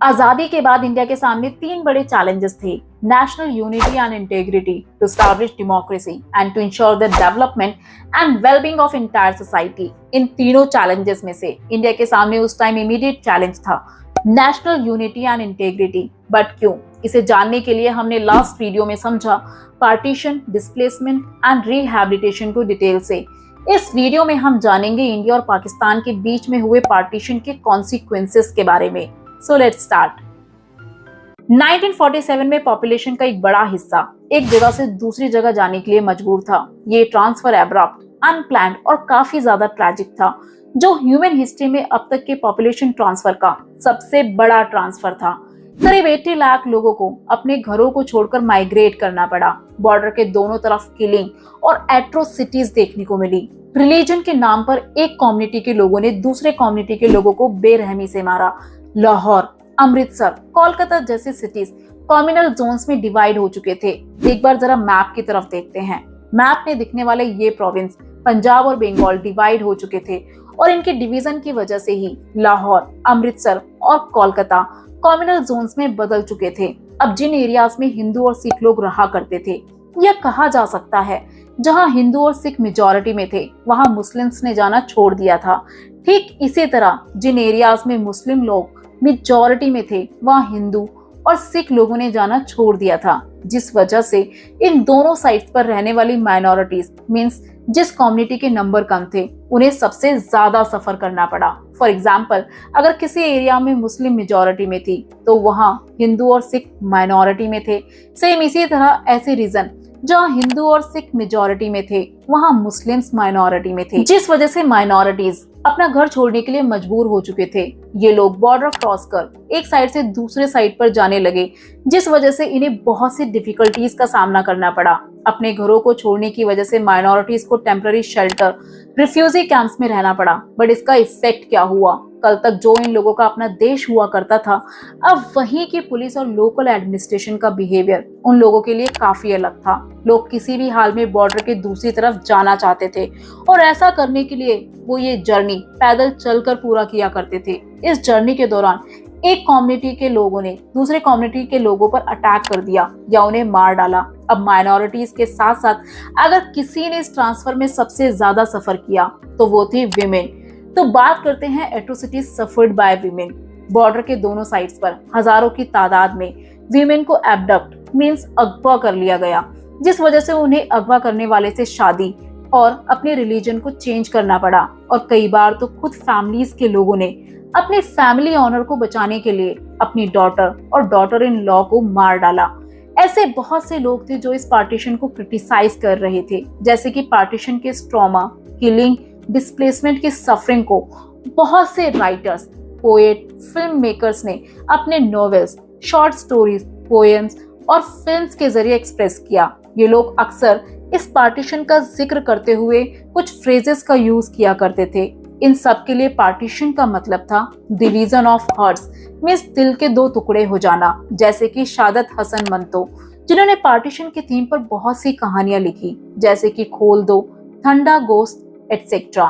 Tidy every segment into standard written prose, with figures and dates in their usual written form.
आजादी के बाद इंडिया के सामने तीन बड़े चैलेंजेस थे। National unity and integrity, to establish democracy and to ensure the development and wellbeing of entire society. इन तीनों चैलेंजेस में से इंडिया के सामने उस टाइम इमीडिएट चैलेंज था national unity and integrity. But क्यों? इसे जानने के लिए हमने लास्ट वीडियो में समझा पार्टीशन, डिस्प्लेसमेंट एंड रिहैबिलिटेशन को डिटेल से। इस वीडियो में हम जानेंगे इंडिया और पाकिस्तान के बीच में हुए पार्टीशन के कॉन्सिक्वेंसेस के बारे में। So let's start. 1947 में पॉपुलेशन का एक बड़ा हिस्सा एक जगह से दूसरी जगह जाने के लिए मजबूर था। ये ट्रांसफर एब्रप्ट, अनप्लान्ड और काफी ज्यादा ट्रैजिक था, जो ह्यूमन हिस्ट्री में अब तक के पॉपुलेशन ट्रांसफर का सबसे बड़ा ट्रांसफर था। करीब 80 लाख लोगों को अपने घरों को छोड़कर माइग्रेट करना पड़ा। बॉर्डर के दोनों तरफ किलिंग और एट्रोसिटीज देखने को मिली। रिलीजन के नाम पर एक कम्युनिटी के लोगों ने दूसरे कम्युनिटी के लोगों को बेरहमी से मारा। लाहौर, अमृतसर, कोलकाता जैसे सिटीज कम्युनल जोन्स में डिवाइड हो चुके थे। एक बार जरा मैप की तरफ देखते हैं। मैप में दिखने वाले ये प्रोविंस पंजाब और बंगाल डिवाइड हो चुके थे और इनके डिवीजन की वजह से ही लाहौर, अमृतसर और कोलकाता कम्युनल जोन्स में बदल चुके थे। अब जिन एरियाज में हिंदू और सिख लोग रहा करते थे, यह कहा जा सकता है जहां हिंदू और सिख मेजॉरिटी में थे, वहां मुस्लिम्स ने जाना छोड़ दिया था। ठीक इसी तरह जिन एरियाज में मुस्लिम लोग मेजॉरिटी में थे, वहां हिंदू और सिख लोगों ने जाना छोड़ दिया था, जिस वजह से इन दोनों साइड्स पर रहने वाली माइनॉरिटीज मींस जिस कम्युनिटी के नंबर कम थे, उन्हें सबसे ज्यादा सफर करना पड़ा। फॉर एग्जाम्पल, अगर किसी एरिया में मुस्लिम मेजॉरिटी में थी तो वहां हिंदू और सिख माइनॉरिटी में थे। सेम इसी तरह ऐसे रीजन जहां हिंदू और सिख मेजॉरिटी में थे, वहां मुस्लिम्स माइनॉरिटी में थे, जिस वजह से माइनॉरिटीज अपना घर छोड़ने के लिए मजबूर हो चुके थे। ये लोग बॉर्डर क्रॉस कर एक साइड से दूसरे साइड पर जाने लगे, जिस वजह से इन्हें बहुत सी डिफिकल्टीज का सामना करना पड़ा। अपने घरों को छोड़ने की वजह से माइनॉरिटीज को टेम्पररी शेल्टर, रिफ्यूजी कैंप्स में रहना पड़ा। बट इसका इफेक्ट क्या हुआ? कल तक जो इन लोगों का अपना देश हुआ करता था, अब वहीं की पुलिस और लोकल एडमिनिस्ट्रेशन का बिहेवियर उन लोगों के लिए काफी अलग था। लोग किसी भी हाल में बॉर्डर के दूसरी तरफ जाना चाहते थे और ऐसा करने के लिए वो ये जर्नी पैदल चलकर पूरा किया करते थे। इस जर्नी के दौरान एक कम्युनिटी के लोगों ने दूसरे कम्युनिटी के लोगों पर अटैक कर दिया या उन्हें मार डाला। अब माइनॉरिटीज के साथ साथ अगर किसी ने इस ट्रांसफर में सबसे ज्यादा सफर किया तो वो थी विमेन। तो बात करते हैं atrocities suffered by women. Border के दोनों साइड्स पर हजारों की तादाद में विमेन को एब्डक्ट मींस अगवा कर लिया गया, जिस वजह से उन्हें अगवा करने वाले से शादी और अपने रिलीजन को चेंज करना पड़ा। और कई बार तो खुद फैमिलीज के लोगों ने अपने फैमिली ऑनर को बचाने के लिए अपनी डॉटर और डॉटर इन लॉ को मार डाला। ऐसे बहुत से लोग थे जो इस पार्टीशन को क्रिटिसाइज कर रहे थे, जैसे कि पार्टीशन के ट्रॉमा, किलिंग, डिस्प्लेसमेंट की सफरिंग को बहुत से राइटर्स, पोएट, फिल्म मेकर्स ने अपने नॉवेल्स, शॉर्ट स्टोरीज, पोएम्स और फिल्म्स के जरिए एक्सप्रेस किया। ये लोग अक्सर इस पार्टीशन का जिक्र करते हुए कुछ फ्रेजेस का यूज किया करते थे। इन सब के लिए पार्टीशन का मतलब था डिवीजन ऑफ हार्ट्स मींस दिल के दो टुकड़े हो जाना, जैसे कि शादत हसन मंतो, जिन्होंने पार्टीशन की थीम पर बहुत सी कहानियां लिखी, जैसे कि खोल दो, ठंडा गोश्त एटसेट्रा।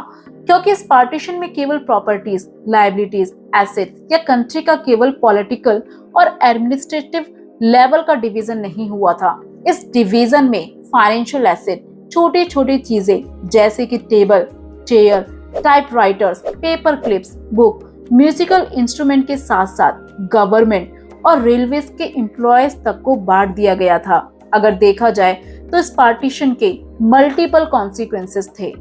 क्योंकि इस पार्टीशन में केवल प्रॉपर्टीज, लायबिलिटीज, एसेट्स या कंट्री का केवल पॉलिटिकल और एडमिनिस्ट्रेटिव लेवल का डिवीजन नहीं हुआ था। इस डिवीजन में फाइनेंशियल एसेट, छोटी छोटी चीजें जैसे कि table, chair, typewriters, paper clips, book, musical instrument के साथ साथ गवर्नमेंट और रेलवेज के एम्प्लॉयज तक को बांट दिया गया था। अगर देखा जाए तो इस पार्टीशन के मल्टीपल कॉन्सिक्वेंसेस थे।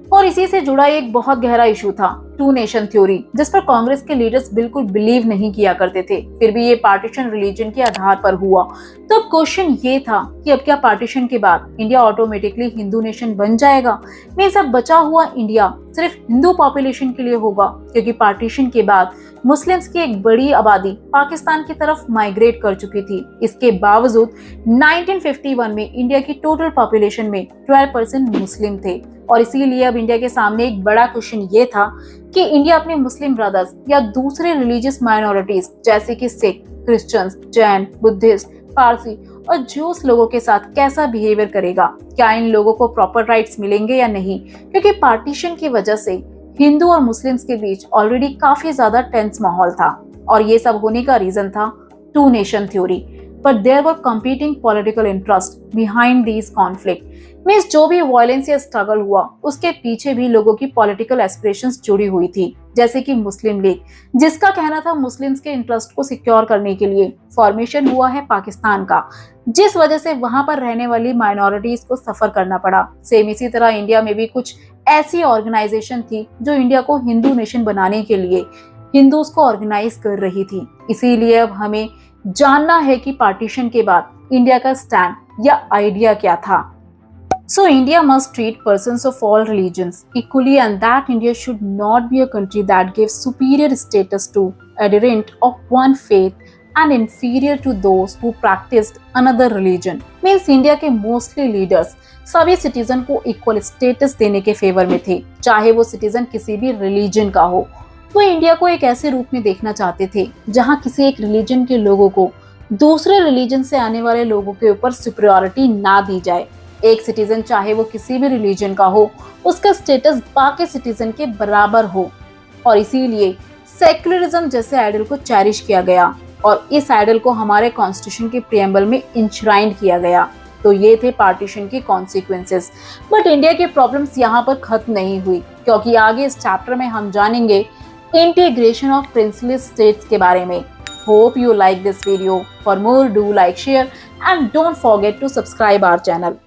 और इसी से जुड़ा एक बहुत गहरा इशू था टू नेशन थ्योरी, जिस पर कांग्रेस के लीडर्स बिल्कुल बिलीव नहीं किया करते थे। फिर भी ये पार्टीशन रिलीजन के आधार पर हुआ। तो क्वेश्चन ये था कि अब क्या पार्टीशन के बाद इंडिया ऑटोमेटिकली हिंदू नेशन बन जाएगा? मींस अब बचा हुआ इंडिया सिर्फ हिंदू पॉपुलेशन के लिए होगा, क्योंकि पार्टीशन के बाद मुस्लिम्स की एक बड़ी आबादी पाकिस्तान की तरफ माइग्रेट कर चुकी थी। इसके बावजूद 1951 में इंडिया की टोटल पॉपुलेशन में 12% मुस्लिम थे। और इसीलिए अब इंडिया के सामने एक बड़ा क्वेश्चन ये था कि इंडिया अपने मुस्लिम ब्रदर्स या दूसरे रिलीजियस माइनॉरिटीज जैसे कि सिख, क्रिश्चियंस, जैन, बुद्धिस्ट, पारसी और ज्यूस लोगों के साथ कैसा बिहेवियर करेगा? क्या इन लोगों को प्रॉपर राइट्स मिलेंगे या नहीं? क्योंकि पार्टीशन की वजह से हिंदू और मुस्लिम्स के बीच ऑलरेडी काफी ज्यादा टेंस माहौल था। और ये सब होने का रीजन था two nation theory. But there were competing political interest behind these conflict. Means जो भी वायलेंस या स्ट्रगल हुआ उसके पीछे भी लोगों की पॉलिटिकल एस्पिरेशंस जुड़ी हुई थी, जैसे कि मुस्लिम लीग, जिसका कहना था मुस्लिम्स के इंटरेस्ट को सिक्योर करने के लिए फॉर्मेशन हुआ है पाकिस्तान का, जिस वजह से वहां पर रहने वाली माइनॉरिटीज को सफर करना पड़ा। सेम इसी तरह इंडिया में भी कुछ ऐसी ऑर्गेनाइजेशन थी जो इंडिया को हिंदू नेशन बनाने के लिए हिंदूज को ऑर्गेनाइज कर रही थी। इसीलिए अब हमें जानना है कि पार्टीशन के बाद इंडिया का स्टैंड या आइडिया क्या था। So India must treat persons of all religions equally, and that India should not be a country that gives superior status to adherent of one faith and inferior to those who practiced another religion. Means India के mostly leaders सभी citizen को equal status देने के favour में थे, चाहे वो citizen किसी भी रिलीजन का हो। वो इंडिया को एक ऐसे रूप में देखना चाहते थे जहां किसी एक रिलीजन के लोगों को दूसरे रिलीजन से आने वाले लोगों के ऊपर सुपीरियरिटी ना दी जाए। एक सिटीजन चाहे वो किसी भी रिलीजन का हो, उसका स्टेटस बाकी सिटीजन के बराबर हो। और इसीलिए सेक्युलरिज्म जैसे आइडल को चेरिश किया गया और इस आइडल को हमारे कॉन्स्टिट्यूशन के प्रीएम्बल में इंश्राइंड किया गया। तो ये थे पार्टीशन के कॉन्सिक्वेंसेस। बट इंडिया की प्रॉब्लम्स यहाँ पर खत्म नहीं हुई, क्योंकि आगे इस चैप्टर में हम जानेंगे इंटीग्रेशन ऑफ प्रिंसली स्टेट्स के बारे में। Hope you like this video. For more, do like, share and don't forget to subscribe our channel.